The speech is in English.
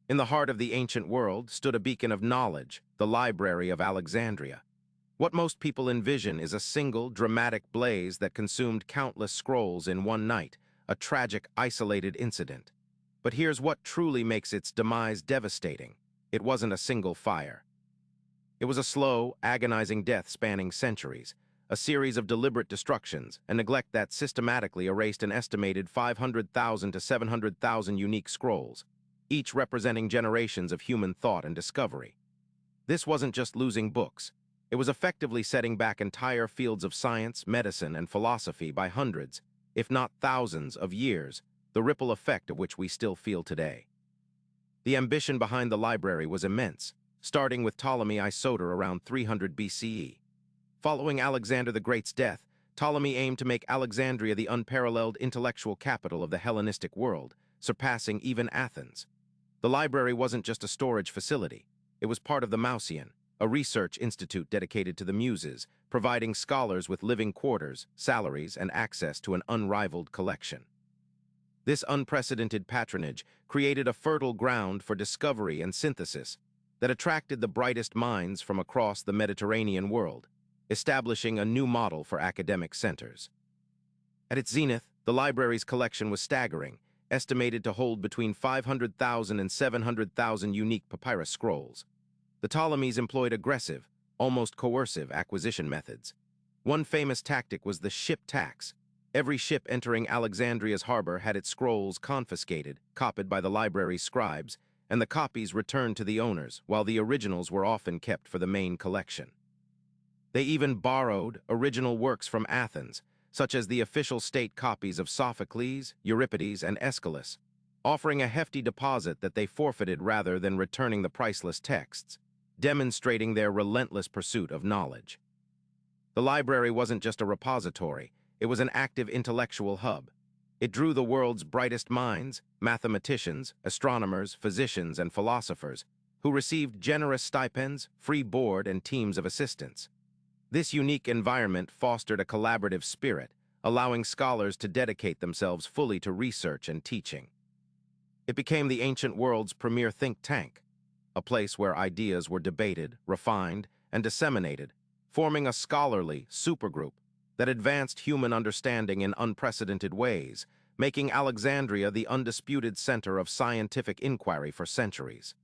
In the heart of the ancient world stood a beacon of knowledge, the Library of Alexandria. What most people envision is a single, dramatic blaze that consumed countless scrolls in one night, a tragic, isolated incident. But here's what truly makes its demise devastating. It wasn't a single fire. It was a slow, agonizing death spanning centuries, a series of deliberate destructions and neglect that systematically erased an estimated 500,000 to 700,000 unique scrolls, each representing generations of human thought and discovery. This wasn't just losing books. It was effectively setting back entire fields of science, medicine, and philosophy by hundreds, if not thousands, of years, the ripple effect of which we still feel today. The ambition behind the library was immense, starting with Ptolemy Isoter around 300 BCE. Following Alexander the Great's death, Ptolemy aimed to make Alexandria the unparalleled intellectual capital of the Hellenistic world, surpassing even Athens. The library wasn't just a storage facility. It was part of the Mauseon, a research institute dedicated to the Muses, providing scholars with living quarters, salaries, and access to an unrivaled collection. This unprecedented patronage created a fertile ground for discovery and synthesis that attracted the brightest minds from across the Mediterranean world, establishing a new model for academic centers. At its zenith, the library's collection was staggering, estimated to hold between 500,000 and 700,000 unique papyrus scrolls. The Ptolemies employed aggressive, almost coercive acquisition methods. One famous tactic was the ship tax. Every ship entering Alexandria's harbor had its scrolls confiscated, copied by the library's scribes, and the copies returned to the owners, while the originals were often kept for the main collection. They even borrowed original works from Athens, such as the official state copies of Sophocles, Euripides, and Aeschylus, offering a hefty deposit that they forfeited rather than returning the priceless texts, demonstrating their relentless pursuit of knowledge. The library wasn't just a repository, it was an active intellectual hub. It drew the world's brightest minds, mathematicians, astronomers, physicians, and philosophers, who received generous stipends, free board, and teams of assistants. This unique environment fostered a collaborative spirit, allowing scholars to dedicate themselves fully to research and teaching. It became the ancient world's premier think tank, a place where ideas were debated, refined, and disseminated, forming a scholarly supergroup that advanced human understanding in unprecedented ways, making Alexandria the undisputed center of scientific inquiry for centuries.